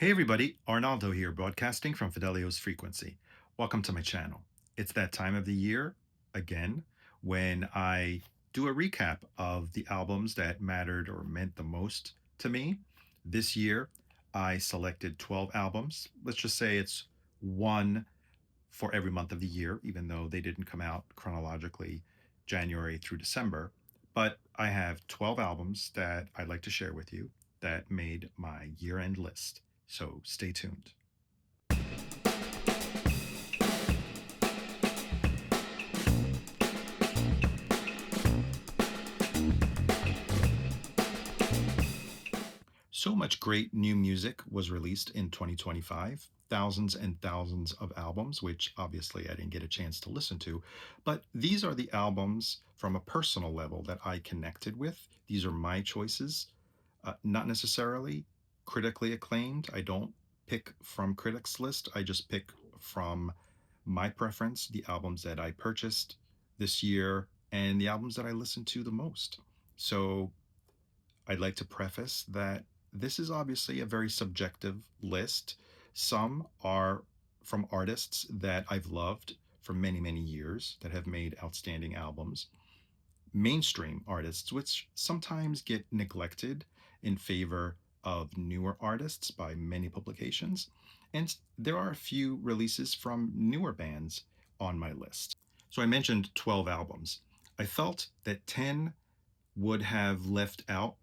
Hey everybody, Arnaldo here, broadcasting from Fidelio's Frequency. Welcome to my channel. It's that time of the year, again, when I do a recap of the albums that mattered or meant the most to me. This year, I selected 12 albums. Let's just say it's one for every month of the year, even though they didn't come out chronologically January through December. But I have 12 albums that I'd like to share with you that made my year end list. So stay tuned. So much great new music was released in 2025. Thousands and thousands of albums, which obviously I didn't get a chance to listen to. But these are the albums from a personal level that I connected with. These are my choices, not necessarily critically acclaimed. I don't pick from critics' list. I just pick from my preference, the albums that I purchased this year and the albums that I listened to the most. So I'd like to preface that this is obviously a very subjective list. Some are from artists that I've loved for many, many years that have made outstanding albums. Mainstream artists, which sometimes get neglected in favor of newer artists by many publications. And there are a few releases from newer bands on my list. So I mentioned 12 albums. I felt that 10 would have left out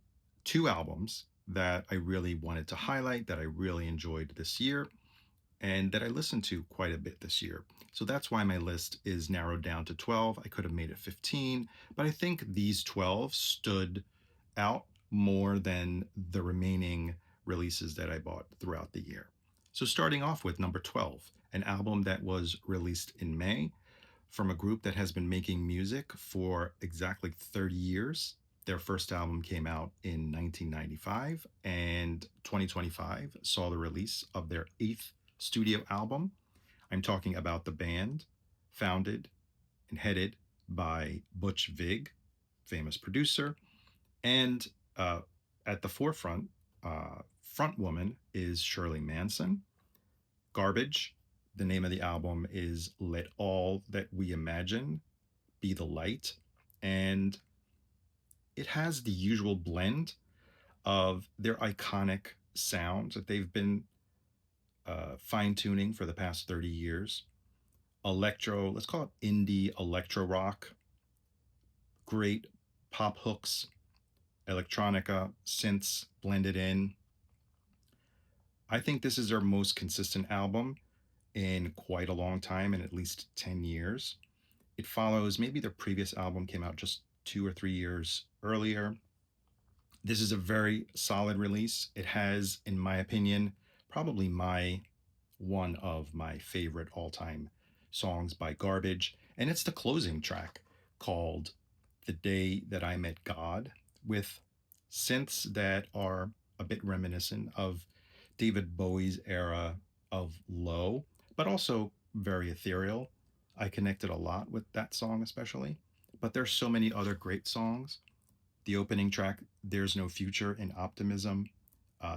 two albums that I really wanted to highlight, that I really enjoyed this year, and that I listened to quite a bit this year. So that's why my list is narrowed down to 12. I could have made it 15, but I think these 12 stood out more than the remaining releases that I bought throughout the year. So starting off with number 12, an album that was released in May from a group that has been making music for exactly 30 years. Their first album came out in 1995, and 2025 saw the release of their eighth studio album. I'm talking about the band founded and headed by Butch Vig, famous producer, and uh, at the forefront, front woman is Shirley Manson. Garbage, the name of the album is Let All That We Imagine Be the Light. And it has the usual blend of their iconic sounds that they've been fine tuning for the past 30 years. Electro, let's call it indie electro rock, great pop hooks, electronica, synths blended in. I think this is their most consistent album in quite a long time, in at least 10 years. It follows maybe their previous album came out just 2 or 3 years earlier. This is a very solid release. It has, in my opinion, probably my one of my favorite all-time songs by Garbage, and it's the closing track called The Day That I Met God, with synths that are a bit reminiscent of David Bowie's era of low, but also very ethereal. I connected a lot with that song especially, but there's so many other great songs. The opening track, There's No Future in Optimism,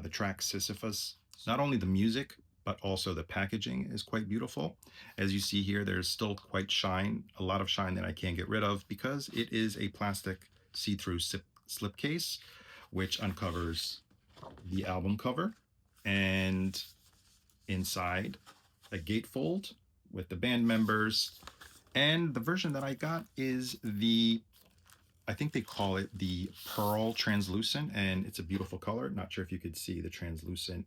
the track Sisyphus. Not only the music, but also the packaging is quite beautiful. As you see here, there's still quite shine, a lot of shine that I can't get rid of because it is a plastic see-through slipcase, which uncovers the album cover. And inside, a gatefold with the band members. And the version that I got is I think they call it the Pearl Translucent, and it's a beautiful color. Not sure if you could see the translucent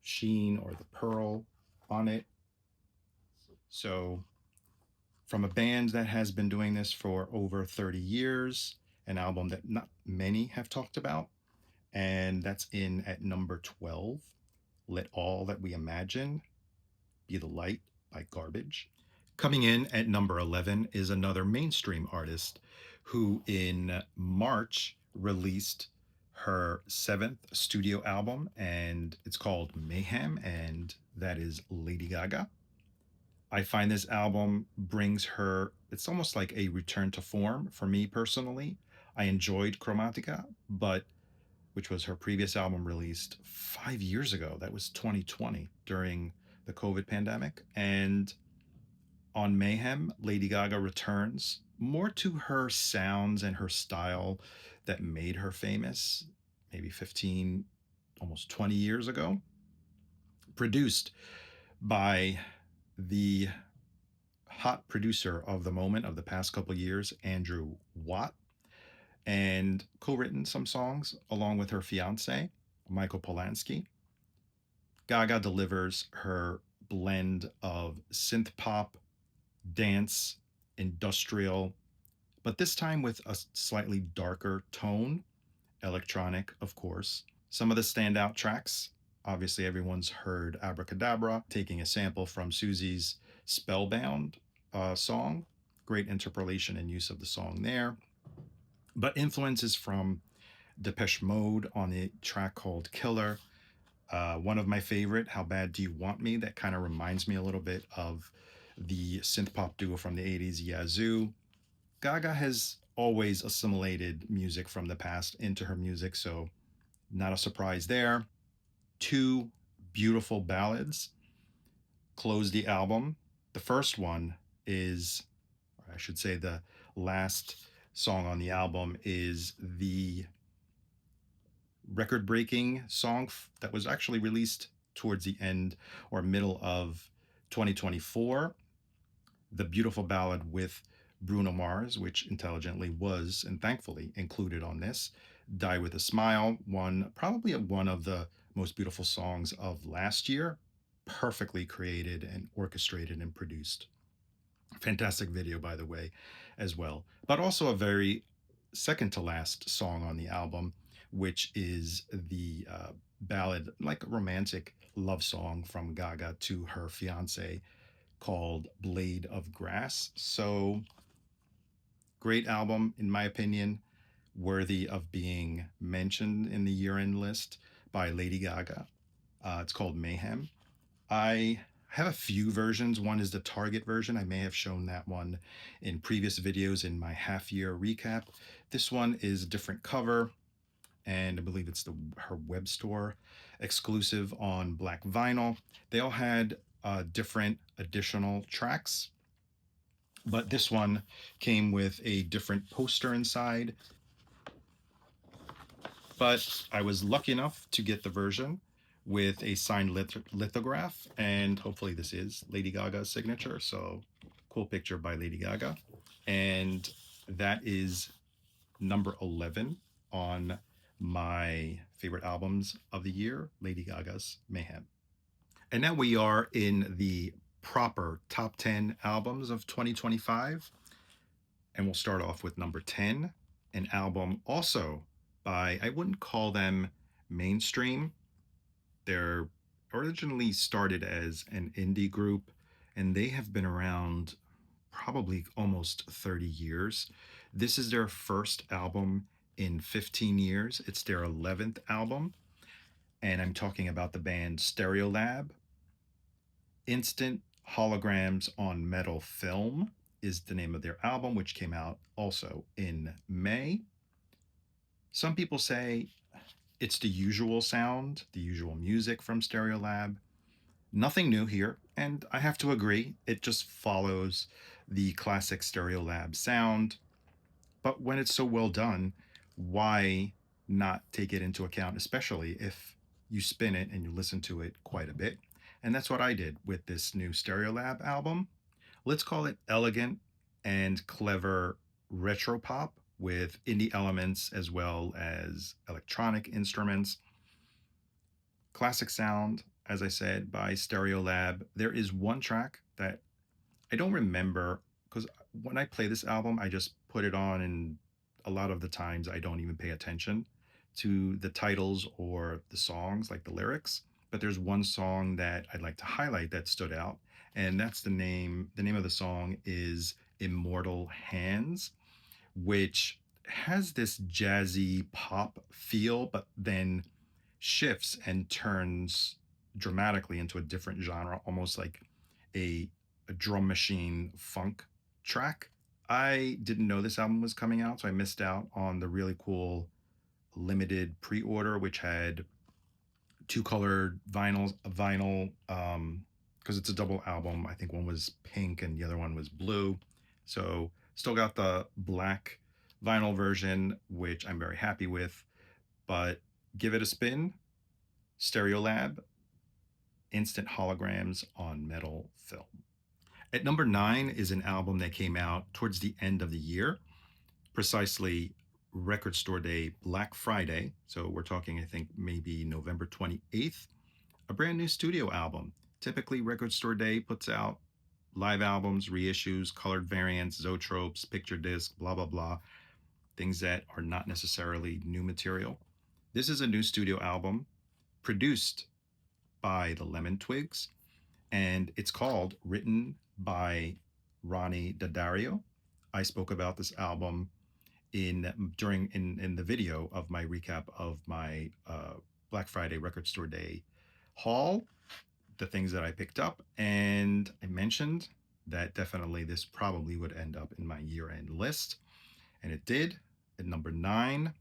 sheen or the pearl on it. So, from a band that has been doing this for over 30 years, an album that not many have talked about, and that's in at number 12, Let All That We Imagine Be the Light by Garbage. Coming in at number 11 is another mainstream artist who in March released her seventh studio album, and it's called Mayhem, and that is Lady Gaga. I find this album brings her, it's almost like a return to form for me personally. I enjoyed Chromatica, but which was her previous album released 5 years ago. That was 2020 during the COVID pandemic. And on Mayhem, Lady Gaga returns more to her sounds and her style that made her famous maybe 15, almost 20 years ago. Produced by the hot producer of the moment of the past couple of years, Andrew Watt, and co-written some songs along with her fiance, Michael Polanski. Gaga delivers her blend of synth pop, dance, industrial, but this time with a slightly darker tone, electronic, of course. Some of the standout tracks, obviously everyone's heard Abracadabra, taking a sample from Susie's Spellbound song. Great interpolation and use of the song there. But influences from Depeche Mode on the track called Killer. One of my favorite, How Bad Do You Want Me? That kind of reminds me a little bit of the synth pop duo from the 80s, Yazoo. Gaga has always assimilated music from the past into her music, so not a surprise there. Two beautiful ballads close the album. The first one is, or I should say, the last song on the album is the record breaking song that was actually released towards the end or middle of 2024. The beautiful ballad with Bruno Mars, which intelligently was and thankfully included on this. Die with a Smile, probably one of the most beautiful songs of last year, perfectly created and orchestrated and produced. Fantastic video, by the way, as well. But also a very second to last song on the album, which is the ballad, like a romantic love song from Gaga to her fiance called Blade of Grass. So, great album, in my opinion, worthy of being mentioned in the year end list by Lady Gaga. It's called Mayhem. I have a few versions. One is the Target version. I may have shown that one in previous videos in my half year recap. This one is a different cover, and I believe it's her web store exclusive on black vinyl. They all had different additional tracks, but this one came with a different poster inside. But I was lucky enough to get the version with a signed lithograph, and hopefully this is Lady Gaga's signature. So cool picture by Lady Gaga. And that is number 11 on my favorite albums of the year, Lady Gaga's Mayhem. And now we are in the proper top 10 albums of 2025. And we'll start off with number 10, an album also by, I wouldn't call them mainstream. They're originally started as an indie group, and they have been around probably almost 30 years. This is their first album in 15 years. It's their 11th album, and I'm talking about the band Stereolab. Instant Holograms on Metal Film is the name of their album, which came out also in May. Some people say it's the usual sound, the usual music from Stereolab. Nothing new here, and I have to agree, it just follows the classic Stereolab sound. But when it's so well done, why not take it into account, especially if you spin it and you listen to it quite a bit? And that's what I did with this new Stereolab album. Let's call it elegant and clever retro pop with indie elements as well as electronic instruments. Classic sound, as I said, by Stereolab. There is one track that I don't remember because when I play this album, I just put it on, and a lot of the times I don't even pay attention to the titles or the songs, like the lyrics. But there's one song that I'd like to highlight that stood out, and that's the name. The name of the song is Immortal Hands, which has this jazzy pop feel, but then shifts and turns dramatically into a different genre, almost like a drum machine funk track. I didn't know this album was coming out, so I missed out on the really cool limited pre-order, which had two colored vinyl, because it's a double album. I think one was pink and the other one was blue. So still got the black vinyl version, which I'm very happy with. But give it a spin. Stereolab, instant holograms on metal film. At number 9 is an album that came out towards the end of the year, precisely Record Store Day, Black Friday. So we're talking, I think, maybe November 28th. A brand new studio album. Typically, Record Store Day puts out live albums, reissues, colored variants, zoetropes, picture disc, blah, blah, blah, things that are not necessarily new material. This is a new studio album produced by the Lemon Twigs, and it's called Written by Ronnie Daddario. I spoke about this album in the video of my recap of my Black Friday Record Store Day haul, the things that I picked up, and I mentioned that definitely this probably would end up in my year-end list, and it did. At number 9,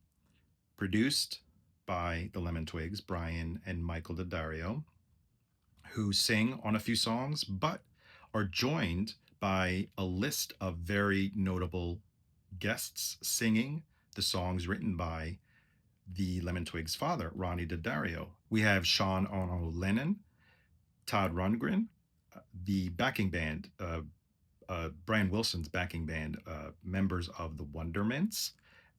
produced by the Lemon Twigs, Brian and Michael Daddario, who sing on a few songs, but are joined by a list of very notable guests singing the songs written by the Lemon Twigs' father, Ronnie Daddario. We have Sean Ono Lennon, Todd Rundgren, the backing band, Brian Wilson's backing band, members of the Wondermints,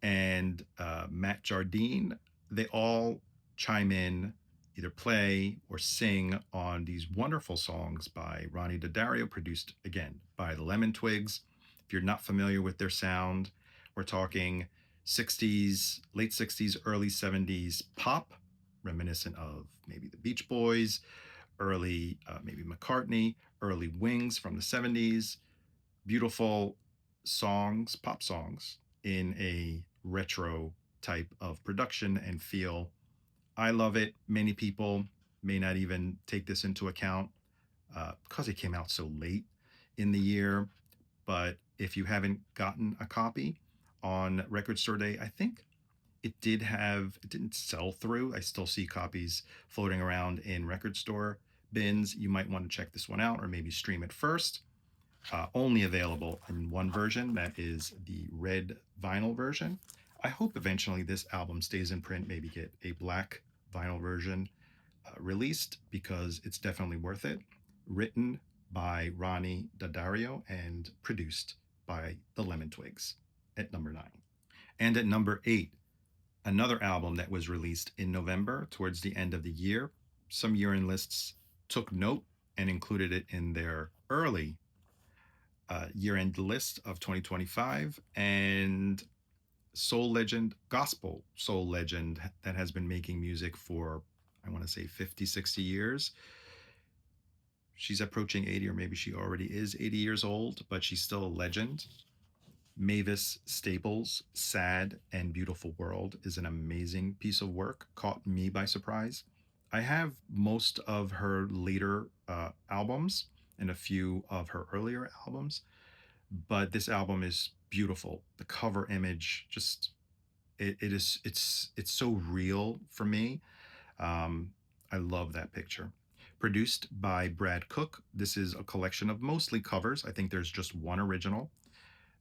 and Matt Jardine. They all chime in, either play or sing on these wonderful songs by Ronnie Daddario, produced again by the Lemon Twigs. If you're not familiar with their sound, we're talking 60s, late 60s, early 70s pop, reminiscent of maybe the Beach Boys, early maybe McCartney, early Wings from the 70s. Beautiful songs, pop songs, in a retro type of production and feel. I love it. Many people may not even take this into account because it came out so late in the year. But if you haven't gotten a copy on Record Store Day, I think it didn't sell through. I still see copies floating around in record store bins. You might want to check this one out or maybe stream it first. Only available in one version, that is the red vinyl version. I hope eventually this album stays in print, maybe get a black vinyl version released, because it's definitely worth it. Written by Ronnie Daddario and produced by the Lemon Twigs at number 9. And at number 8, another album that was released in November towards the end of the year. Some year-end lists took note and included it in their early year-end list of 2025. And soul legend, gospel soul legend that has been making music for, I want to say 50, 60 years. She's approaching 80, or maybe she already is 80 years old, but she's still a legend. Mavis Staples' Sad and Beautiful World is an amazing piece of work, caught me by surprise. I have most of her later albums and a few of her earlier albums, but this album is beautiful. The cover image, just it's so real for me. I love that picture. Produced by Brad Cook. This is a collection of mostly covers. I think there's just one original.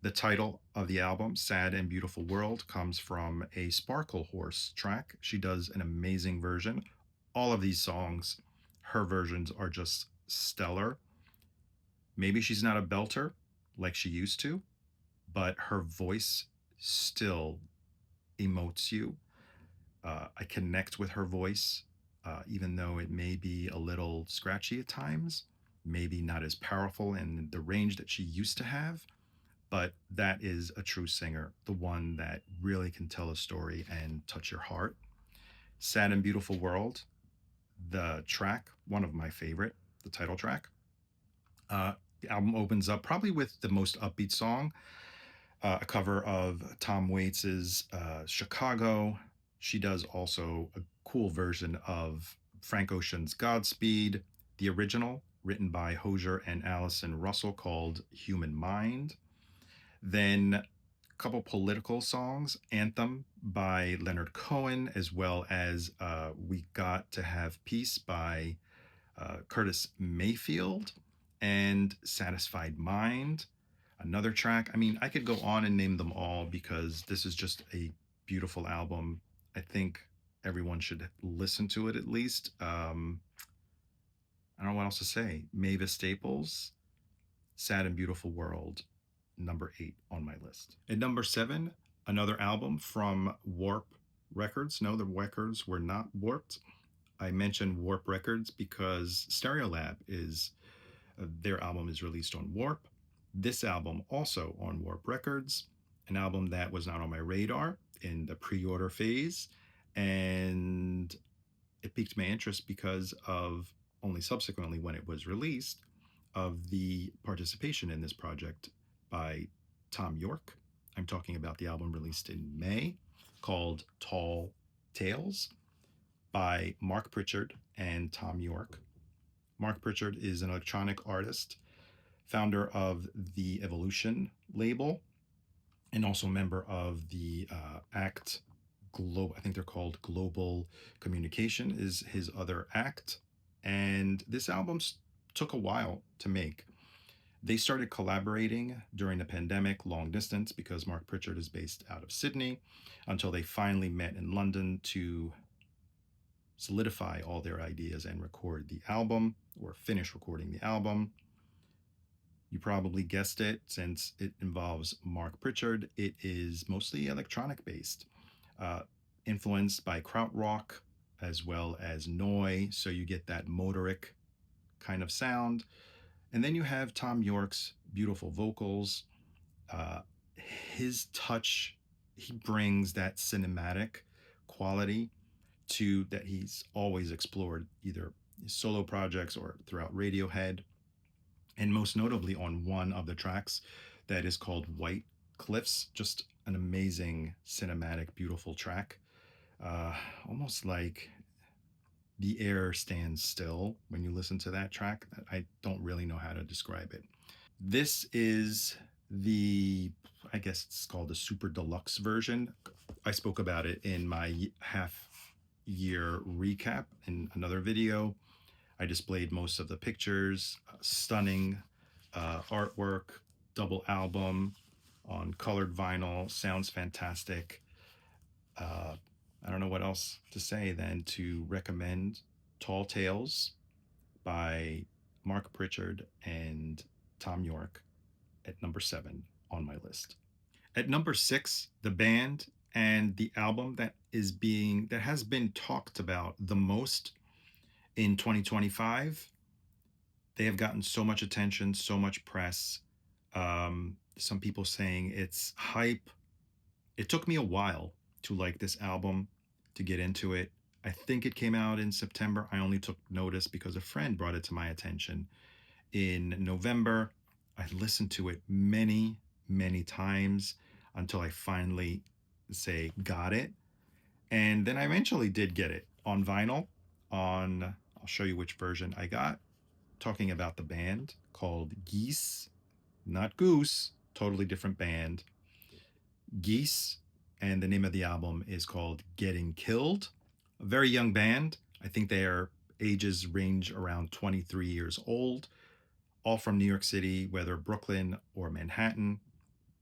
The title of the album, Sad and Beautiful World, comes from a Sparkle Horse track. She does an amazing version. All of these songs, her versions are just stellar. Maybe she's not a belter like she used to, but her voice still emotes you. I connect with her voice, even though it may be a little scratchy at times, maybe not as powerful in the range that she used to have. But that is a true singer, the one that really can tell a story and touch your heart. Sad and Beautiful World, the track, one of my favorite, the title track. The album opens up probably with the most upbeat song, a cover of Tom Waits's Chicago. She does also a cool version of Frank Ocean's Godspeed, the original, written by Hozier and Allison Russell, called Human Mind. Then couple political songs, Anthem by Leonard Cohen, as well as We Got to Have Peace by Curtis Mayfield, and Satisfied Mind, another track. I mean, I could go on and name them all because this is just a beautiful album. I think everyone should listen to it at least. I don't know what else to say. Mavis Staples, Sad and Beautiful World, number 8 on my list. At number 7, another album from Warp Records. No, the records were not warped. I mentioned Warp Records because Stereolab is their album is released on Warp. This album also on Warp Records, an album that was not on my radar in the pre-order phase, and it piqued my interest because of only subsequently when it was released of the participation in this project by Thom Yorke. I'm talking about the album released in May called Tall Tales by Mark Pritchard and Thom Yorke. Mark Pritchard is an electronic artist, founder of the Evolution label, and also member of the ACT Global. I think they're called Global Communication is his other act. And this album took a while to make. They started collaborating during the pandemic, long distance, because Mark Pritchard is based out of Sydney, until they finally met in London to solidify all their ideas and record the album or finish recording the album. You probably guessed it, since it involves Mark Pritchard. It is mostly electronic based, uh, influenced by krautrock as well as Noi, so you get that motoric kind of sound. And then you have Thom Yorke's beautiful vocals. Uh, his touch, he brings that cinematic quality to that he's always explored, either his solo projects or throughout Radiohead, and most notably on one of the tracks that is called White Cliffs. Just an amazing cinematic, beautiful track. Uh, Almost like the air stands still when you listen to that track. I don't really know how to describe it. This is the, I guess it's called the super deluxe version. I spoke about it in my half year recap in another video. I displayed most of the pictures, stunning artwork, double album on colored vinyl, sounds fantastic. Uh, I don't know what else to say than to recommend Tall Tales by Mark Pritchard and Thom Yorke at number 7 on my list. At number 6, the band and the album that has been talked about the most in 2025. They have gotten so much attention, so much press. Some people saying it's hype. It took me a while to like this album, to get into it. I think it came out in September. I only took notice because a friend brought it to my attention in November. I listened to it many, many times until I finally say got it. And then I eventually did get it on vinyl. I'll show you which version I got. Talking about the band called Geese, not Goose, totally different band. Geese, and the name of the album is called Getting Killed. A very young band. I think their ages range around 23 years old, all from New York City, whether Brooklyn or Manhattan.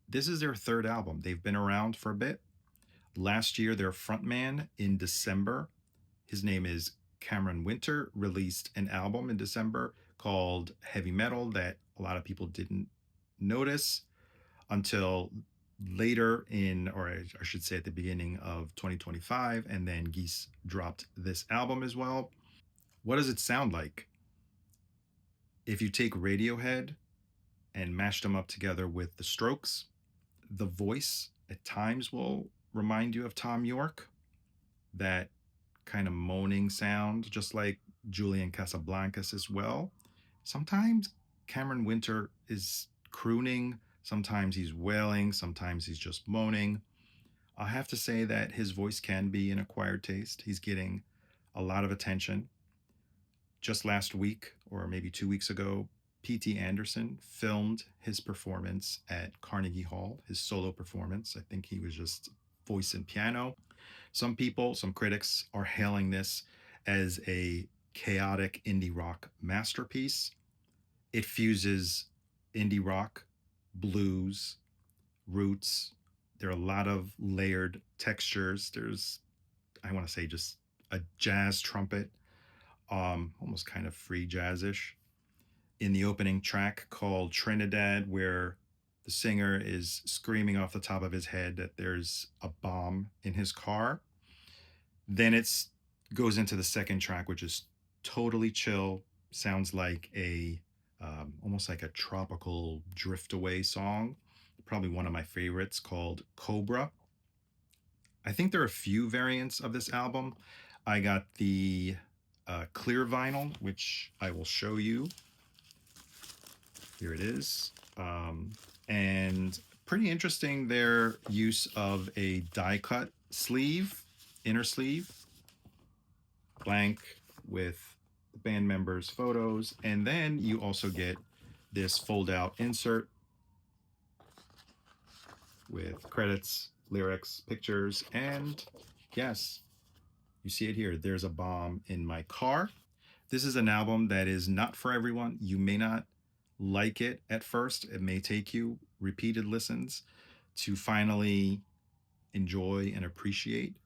This is their third album. They've been around for a bit. Last year, their frontman in December, his name is Cameron Winter, released an album in December called Heavy Metal that a lot of people didn't notice until later in, or I should say at the beginning of 2025. And then Geese dropped this album as well. What does it sound like? If you take Radiohead and mash them up together with the Strokes, the voice at times will remind you of Thom Yorke, that kind of moaning sound, just like Julian Casablancas as well. Sometimes Cameron Winter is crooning, sometimes he's wailing, sometimes he's just moaning. I have to say that his voice can be an acquired taste. He's getting a lot of attention. Just last week, or maybe 2 weeks ago, P.T. Anderson filmed his performance at Carnegie Hall, his solo performance. I think he was just voice and piano. Some people, some critics are hailing this as a chaotic indie rock masterpiece. It fuses indie rock, blues, roots. There are a lot of layered textures. There's, I want to say, just a jazz trumpet, almost kind of free jazzish, in the opening track called Trinidad, where the singer is screaming off the top of his head that there's a bomb in his car. Then it's goes into the second track, which is totally chill. Sounds like a almost like a tropical drift away song. Probably one of my favorites called Cobra. I think there are a few variants of this album. I got the clear vinyl, which I will show you. Here it is. And pretty interesting their use of a die cut sleeve, inner sleeve, blank with the band members' photos. And then you also get this fold out insert with credits, lyrics, pictures, and yes, you see it here. There's a bomb in my car. This is an album that is not for everyone. You may not like it at first. It may take you repeated listens to finally enjoy and appreciate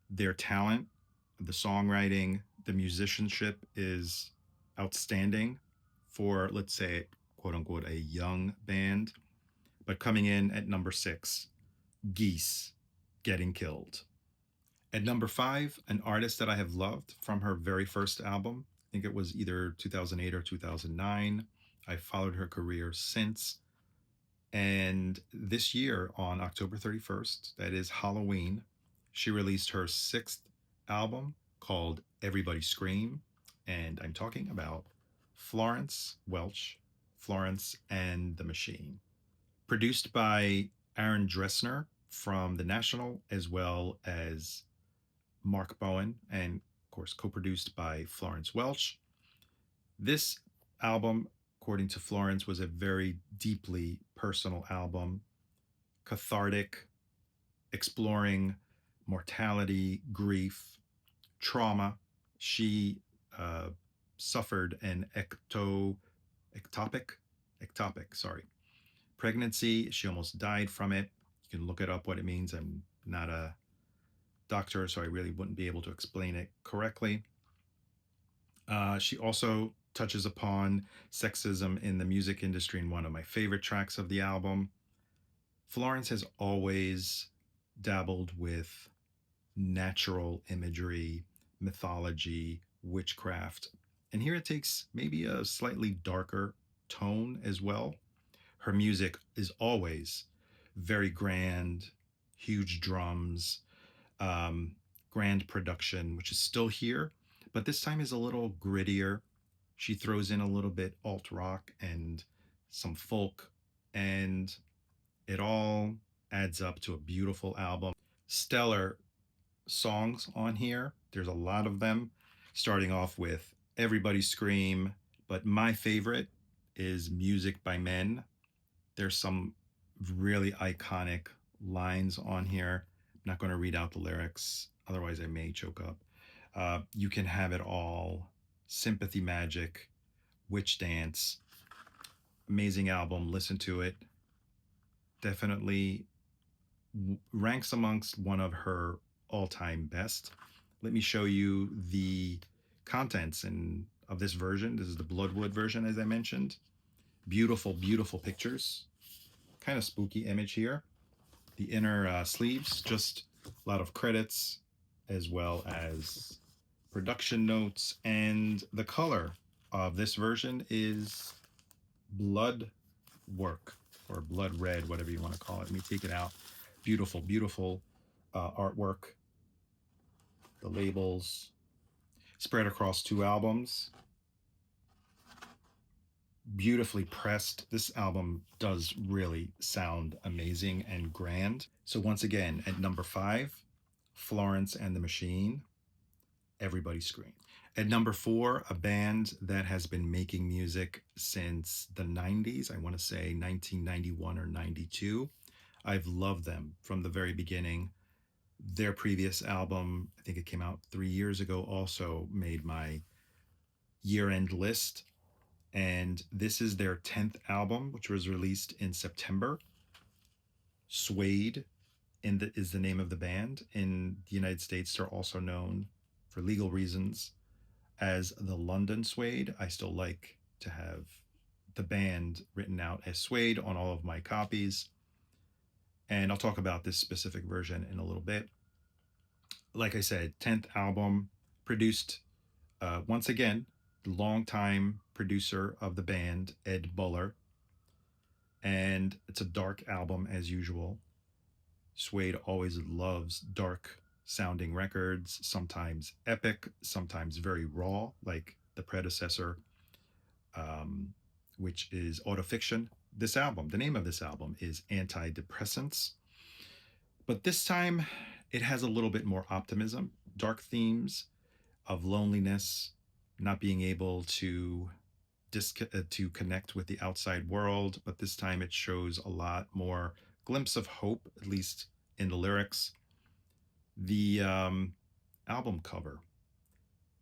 their talent. The songwriting, the musicianship is outstanding for, let's say, quote unquote, a young band. But coming in at number 6, Geese, Getting Killed. At number 5, an artist that I have loved from her very first album. I think it was either 2008 or 2009. I've followed her career since. And this year, on October 31st, that is Halloween, she released her 6th album called Everybody Scream. And I'm talking about Florence Welch, Florence and the Machine. Produced by Aaron Dressner from The National, as well as Mark Bowen, and of course co-produced by Florence Welch. This album, according to Florence, was a very deeply personal album, cathartic, exploring mortality, grief, trauma. She suffered an ectopic pregnancy. She almost died from it. You can look it up what it means. I'm not a doctor, so I really wouldn't be able to explain it correctly. She also touches upon sexism in the music industry in one of my favorite tracks of the album. Florence has always dabbled with natural imagery, mythology, witchcraft. And here it takes maybe a slightly darker tone as well. Her music is always very grand, huge drums, grand production, which is still here, but this time is a little grittier. She throws in a little bit alt rock and some folk, and it all adds up to a beautiful album. Stellar songs on here. There's a lot of them, starting off with Everybody Scream, but my favorite is Music by Men. There's some really iconic lines on here. I'm not going to read out the lyrics, otherwise, I may choke up. You can have it all. Sympathy Magic, Witch Dance. Amazing album. Listen to it. Definitely ranks amongst one of her all-time best. Let me show you the contents of this version. This is the Bloodwood version, as I mentioned. Beautiful, beautiful pictures. Kind of spooky image here. The inner sleeves, just a lot of credits, as well as production notes. And the color of this version is blood work, or blood red, whatever you want to call it. Let me take it out. Beautiful, beautiful artwork. The labels spread across 2 albums. Beautifully pressed. This album does really sound amazing and grand. So once again, at number 5, Florence and the Machine, Everybody Scream. At number four, a band that has been making music since the 90s. I want to say 1991 or 92. I've loved them from the very beginning. Their previous album, I think it came out 3 years ago, also made my year end list. And this is their 10th album, which was released in September. Suede is the name of the band. In the United States, they're also known for legal reasons as the London Suede. I still like to have the band written out as Suede on all of my copies. And I'll talk about this specific version in a little bit. Like I said, 10th album, produced once again, the longtime producer of the band, Ed Buller. And it's a dark album as usual. Suede always loves dark sounding records, sometimes epic, sometimes very raw, like the predecessor, um, which is Autofiction. This album, the name of this album is Antidepressants. But this time it has a little bit more optimism, dark themes of loneliness, not being able to to connect with the outside world, but this time it shows a lot more glimpse of hope, at least in the lyrics. The album cover,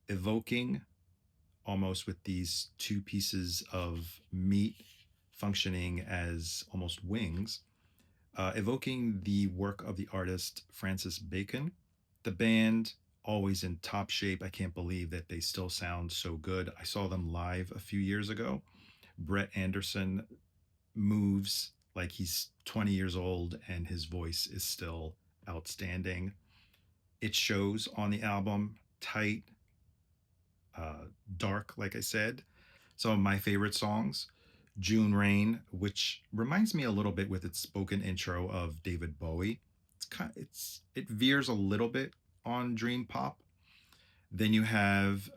evoking almost with these two pieces of meat functioning as almost wings, evoking the work of the artist Francis Bacon. The band, always in top shape. I can't believe that they still sound so good. I saw them live a few years ago. Brett Anderson moves like he's 20 years old and his voice is still outstanding. It shows on the album, tight, dark, like I said. Some of my favorite songs, June Rain, which reminds me a little bit with its spoken intro of David Bowie. It veers a little bit on dream pop. Then you have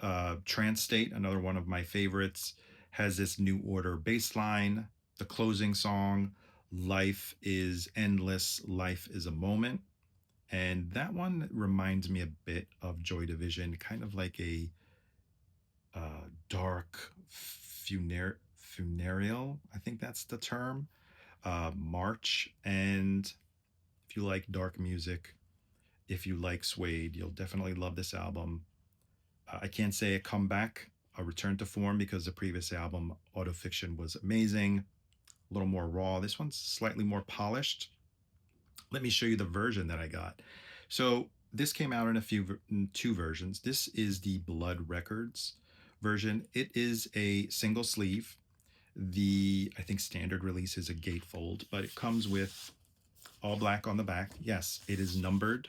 Trance State, another one of my favorites, has this New Order bass line. The closing song, Life is Endless, Life is a Moment. And that one reminds me a bit of Joy Division, kind of like a dark funereal, I think that's the term, march. And if you like dark music, if you like Suede, you'll definitely love this album. I can't say a comeback, a return to form, because the previous album, Autofiction, was amazing, a little more raw. This one's slightly more polished. Let me show you the version that I got. So this came out in in two versions. This is the Blood Records version. It is a single sleeve. The, I think, standard release is a gatefold, but it comes with all black on the back. Yes, it is numbered.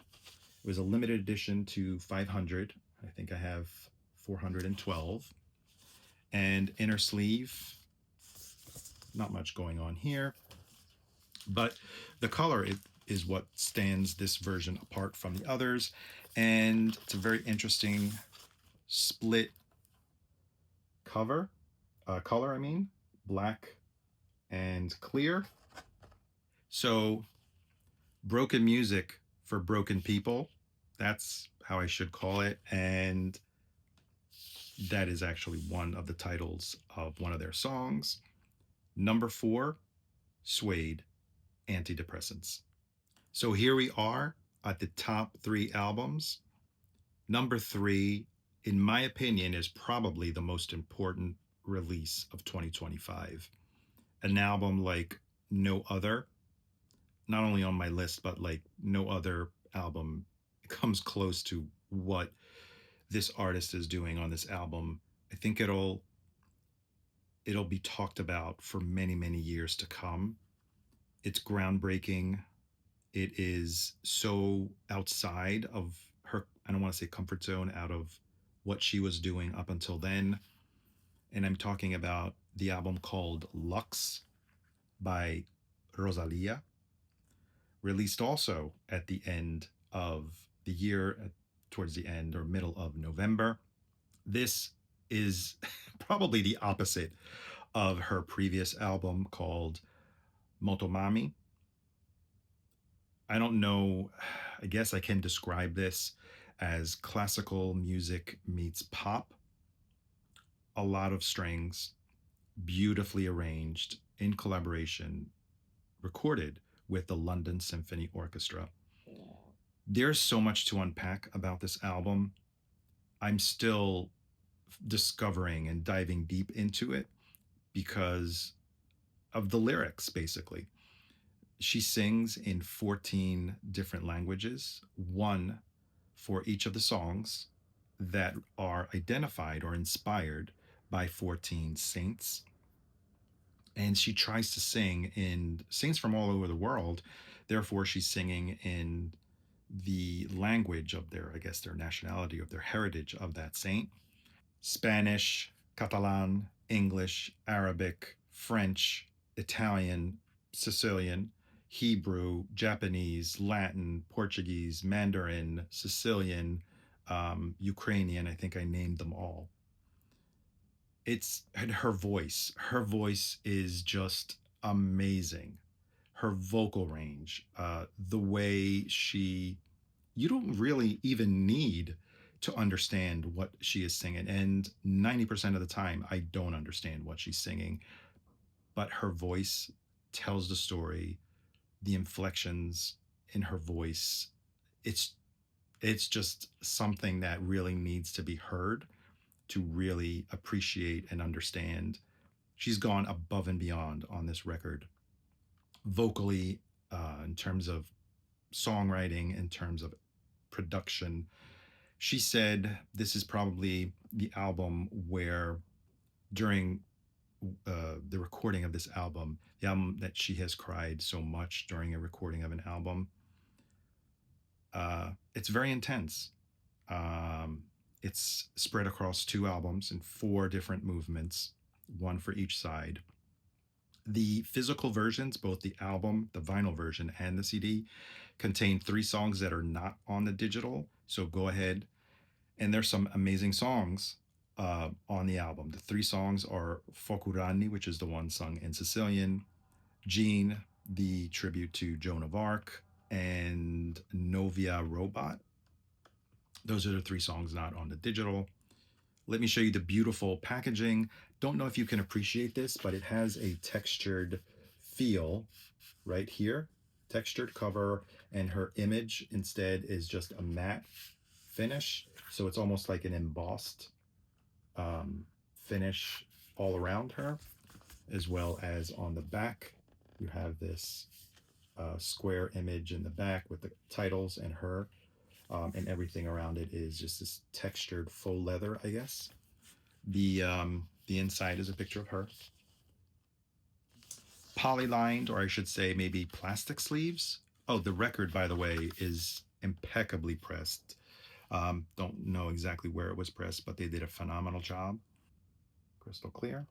It was a limited edition to 500. I think I have 412. And inner sleeve, not much going on here. But the color is what stands this version apart from the others. And it's a very interesting split color, I mean, black and clear. So broken music for broken people. That's how I should call it. And that is actually one of the titles of one of their songs. Number four, Suede, Antidepressants. So here we are at the top three albums. Number three, in my opinion, is probably the most important release of 2025. An album like no other, not only on my list, but like no other album comes close to what this artist is doing on this album. I think it'll be talked about for many, many years to come. It's groundbreaking. It is so outside of her, I don't want to say comfort zone, out of what she was doing up until then. And I'm talking about the album called Lux by Rosalia, released also at the end of the year, towards the end or middle of November. This is probably the opposite of her previous album called Motomami. I don't know, I guess I can describe this as classical music meets pop. a lot of strings, beautifully arranged in collaboration, recorded with the London Symphony Orchestra. There's so much to unpack about this album. I'm still discovering and diving deep into it because of the lyrics, basically. She sings in 14 different languages, one for each of the songs that are identified or inspired by 14 saints. And she tries to sing in sings from all over the world. Therefore, she's singing in the language of their, I guess, their nationality, of their heritage of that saint. Spanish, Catalan, English, Arabic, French, Italian, Sicilian, Hebrew, Japanese, Latin, Portuguese, Mandarin, Sicilian, Ukrainian. I think I named them all. It's and her voice. Her voice is just amazing. Her vocal range, the way she you don't really even need to understand what she is singing. And 90% of the time, I don't understand what she's singing, but her voice tells the story, the inflections in her voice. It's it's just something that really needs to be heard to really appreciate and understand. She's gone above and beyond on this record, vocally, in terms of songwriting, in terms of production. She said this is probably the album where, during the recording of this album, the album that she has cried so much during a recording of an album. It's very intense. Um, it's spread across two albums in four different movements, one for each side. The physical versions, both the album, the vinyl version, and the CD, contain three songs that are not on the digital. So go ahead, and there's some amazing songs on the album. The three songs are Fokurani, which is the one sung in Sicilian, Jean, the tribute to Joan of Arc, and Novia Robot. Those are the three songs not on the digital. Let me show you the beautiful packaging. Don't know if you can appreciate this, but it has a textured feel right here. Textured cover, and her image instead is just a matte finish. So it's almost like an embossed um, finish all around her, as well as on the back. You have this square image in the back with the titles and her, and everything around it is just this textured faux leather, I guess. The inside is a picture of her. Polylined, or I should say maybe plastic sleeves. Oh, the record, by the way, is impeccably pressed. Don't know exactly where it was pressed, but they did a phenomenal job. Crystal clear.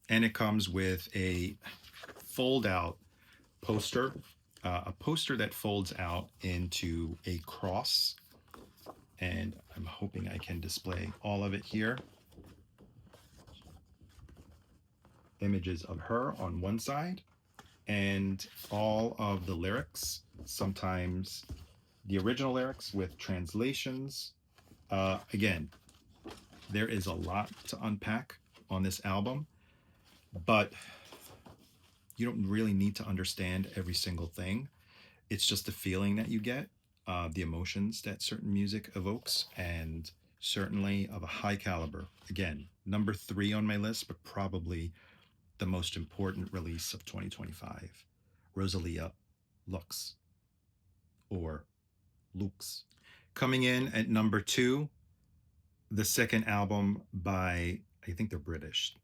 And it comes with a fold out poster, a poster that folds out into a cross. And I'm hoping I can display all of it here. Images of her on one side, and all of the lyrics, sometimes the original lyrics with translations. Again, there is a lot to unpack on this album, but you don't really need to understand every single thing. It's just the feeling that you get, the emotions that certain music evokes, and certainly of a high caliber. Again, number three on my list, but probably the most important release of 2025, Rosalia Lux, or Lux. Coming in at number two, the second album by, I think they're British,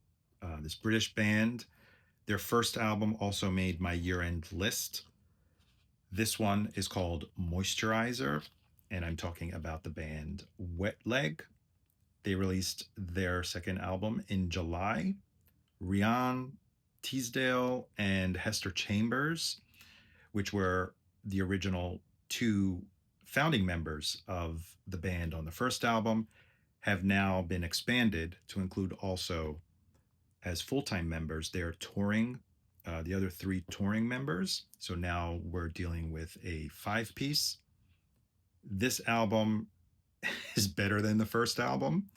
this British band. Their first album also made my year end list. This one is called Moisturizer, and I'm talking about the band Wet Leg. They released their second album in July. Rhian Teasdale and Hester Chambers, which were the original two founding members of the band on the first album, have now been expanded to include also, as full-time members, they're touring, the other three touring members. So now we're dealing with a five-piece. This album is better than the first album.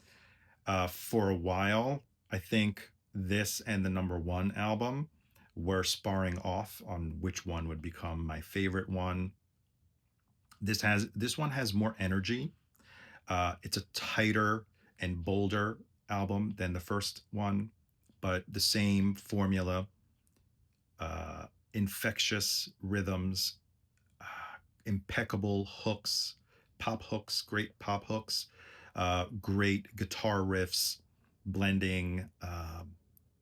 For a while, I think this and the number one album were sparring off on which one would become my favorite one. This one has more energy. It's a tighter and bolder album than the first one, but the same formula, uh, infectious rhythms, uh, impeccable hooks, pop hooks, great pop hooks, great guitar riffs, blending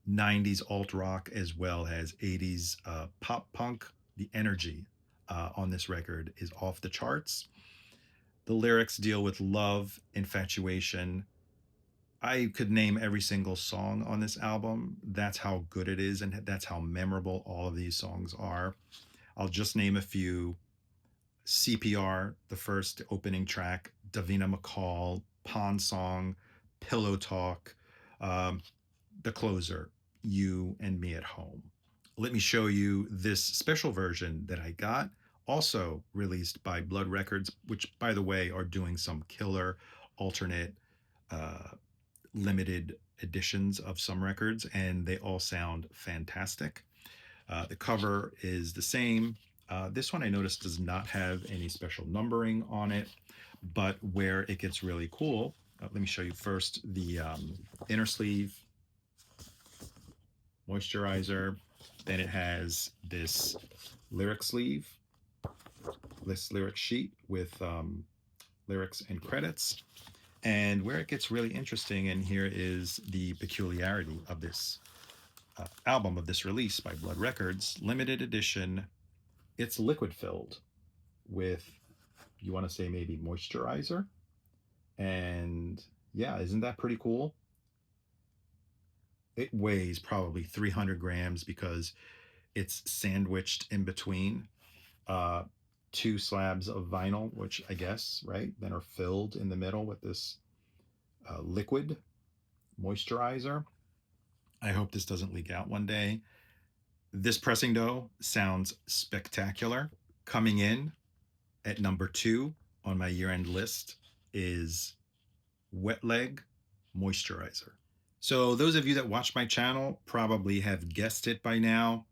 90s alt rock as well as 80s pop punk. The energy on this record is off the charts. The lyrics deal with love, infatuation. I could name every single song on this album. That's how good it is, and that's how memorable all of these songs are. I'll just name a few. CPR, the first opening track, Davina McCall, Pond Song, Pillow Talk, um, the closer, You and Me at Home. Let me show you this special version that I got, also released by Blood Records, which, by the way, are doing some killer alternate uh, limited editions of some records, and they all sound fantastic. The cover is the same. This one I noticed does not have any special numbering on it, but where it gets really cool, let me show you first the inner sleeve, moisturizer. Then it has this lyric sleeve, this lyric sheet with lyrics and credits. And where it gets really interesting, and here is the peculiarity of this album, of this release by Blood Records, limited edition. It's liquid filled with, you want to say maybe moisturizer. And yeah, isn't that pretty cool? It weighs probably 300 grams because it's sandwiched in between uh, two slabs of vinyl, which I guess, right, then are filled in the middle with this liquid moisturizer. I hope this doesn't leak out one day. This pressing dough sounds spectacular. Coming in at number 2 on my year-end list is Wet Leg Moisturizer. So those of you that watch my channel probably have guessed it by now.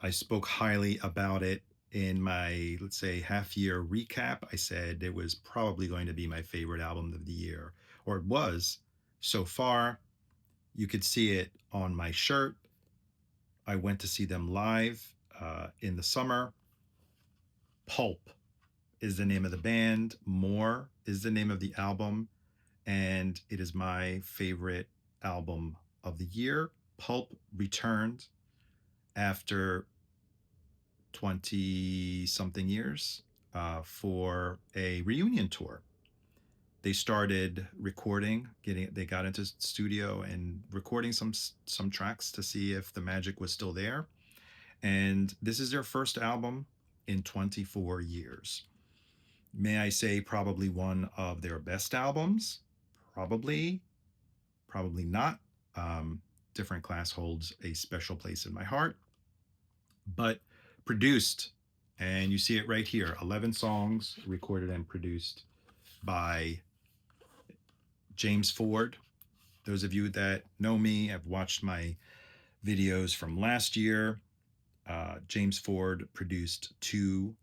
I spoke highly about it in my, let's say, half-year recap. I said it was probably going to be my favorite album of the year, or it was so far. You could see it on my shirt. I went to see them live in the summer. Pulp is the name of the band. More is the name of the album. And it is my favorite album of the year. Pulp returned after 20 something years for a reunion tour. They started recording, they got into studio and recording some tracks to see if the magic was still there. And this is their first album in 24 years. May I say, probably one of their best albums? Probably, probably not. Different Class holds a special place in my heart, but produced, and you see it right here, 11 songs recorded and produced by James Ford. Those of you that know me have watched my videos from last year. James Ford produced 2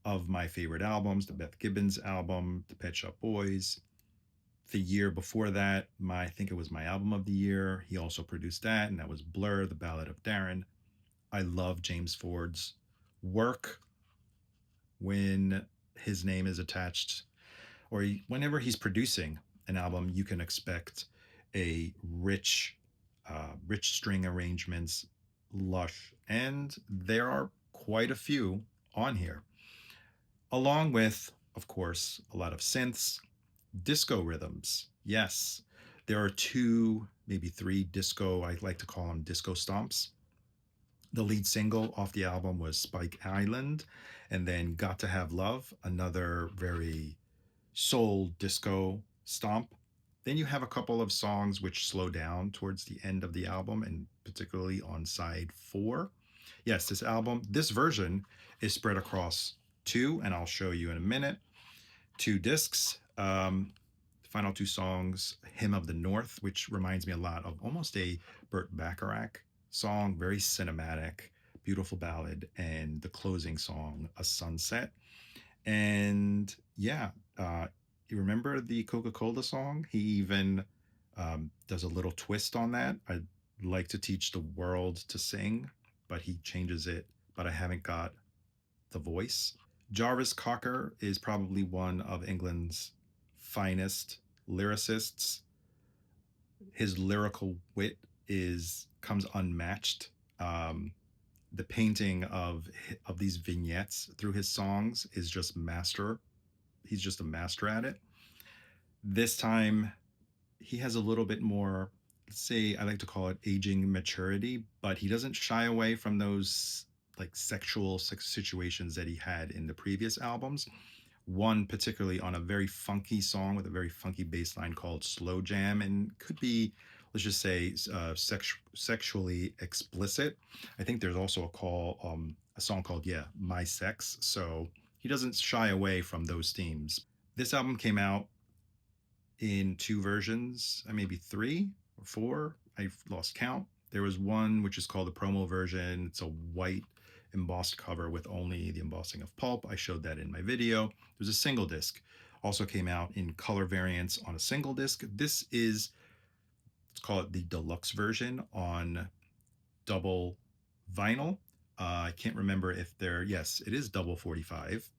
of my favorite albums, the Beth Gibbons album, the Pet Shop Boys. The year before that, I think it was my album of the year, he also produced that, and that was Blur, The Ballad of Darren. I love James Ford's work. When his name is attached, or whenever he's producing an album, you can expect a rich string arrangements, lush, and there are quite a few on here, along with, of course, a lot of synths, disco rhythms. Yes, there are 2, maybe 3 disco, I like to call them disco stomps. The lead single off the album was Spike Island, and then Got to Have Love, another very soul disco stomp. Then you have a couple of songs which slow down towards the end of the album, and particularly on side 4. Yes, this version is spread across 2, and I'll show you in a minute, 2 discs. The final two songs, Hymn of the North, which reminds me a lot of almost a Burt Bacharach song, very cinematic, beautiful ballad, and the closing song, A Sunset. And yeah, you remember the Coca-Cola song? He even does a little twist on that. I'd like to teach the world to sing, but he changes it, but I haven't got the voice. Jarvis Cocker is probably one of England's finest lyricists. His lyrical wit is comes unmatched. Um, the painting of these vignettes through his songs is just master. He's just a master at it. This time, he has a little bit more, say, I like to call it aging maturity, but he doesn't shy away from those like sexual situations that he had in the previous albums. One particularly on a very funky song with a very funky bass line called Slow Jam, and could be, let's just say, sexually explicit. I think there's also a song called, yeah, My Sex. So he doesn't shy away from those themes. This album came out in two versions, maybe three or four. I've lost count. There was one which is called the promo version. It's a white embossed cover with only the embossing of Pulp. I showed that in my video. There's a single disc. Also came out in color variants on a single disc. This is, let's call it the deluxe version on double vinyl. I can't remember if yes, it is double 45.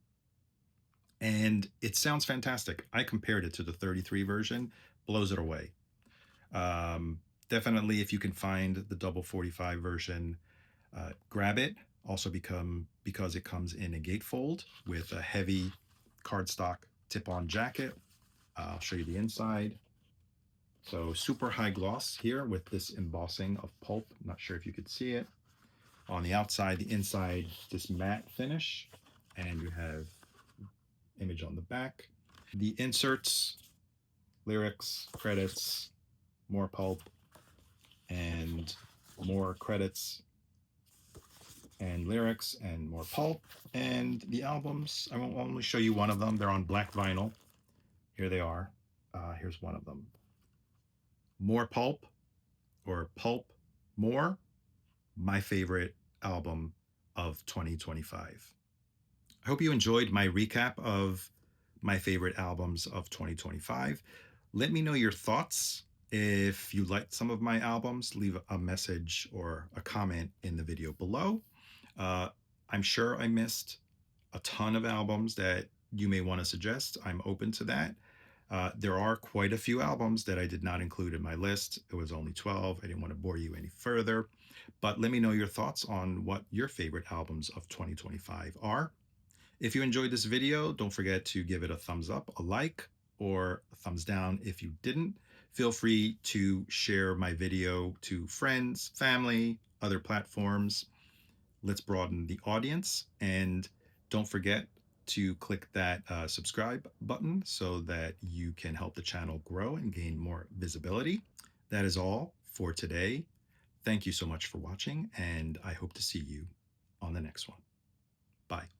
And it sounds fantastic. I compared it to the 33 version, blows it away. Um, Definitely, if you can find the double 45 version, grab it. Also, because it comes in a gatefold with a heavy cardstock tip-on jacket. I'll show you the inside. So super high gloss here with this embossing of Pulp. Not sure if you could see it. On the outside, the inside, this matte finish, and you have image on the back. The inserts, lyrics, credits, more Pulp, and more credits and lyrics and more Pulp. And the albums, I won't only show you one of them. They're on black vinyl. Here they are. Here's one of them. More Pulp, or Pulp More, my favorite album of 2025. I hope you enjoyed my recap of my favorite albums of 2025. Let me know your thoughts. If you liked some of my albums, leave a message or a comment in the video below. Uh, I'm sure I missed a ton of albums that you may want to suggest. I'm open to that. There are quite a few albums that I did not include in my list. It was only 12. I didn't want to bore you any further. But let me know your thoughts on what your favorite albums of 2025 are. If you enjoyed this video, don't forget to give it a thumbs up, a like, or a thumbs down if you didn't. Feel free to share my video to friends, family, other platforms. Let's broaden the audience. And don't forget to click that subscribe button so that you can help the channel grow and gain more visibility. That is all for today. Thank you so much for watching, and I hope to see you on the next one. Bye.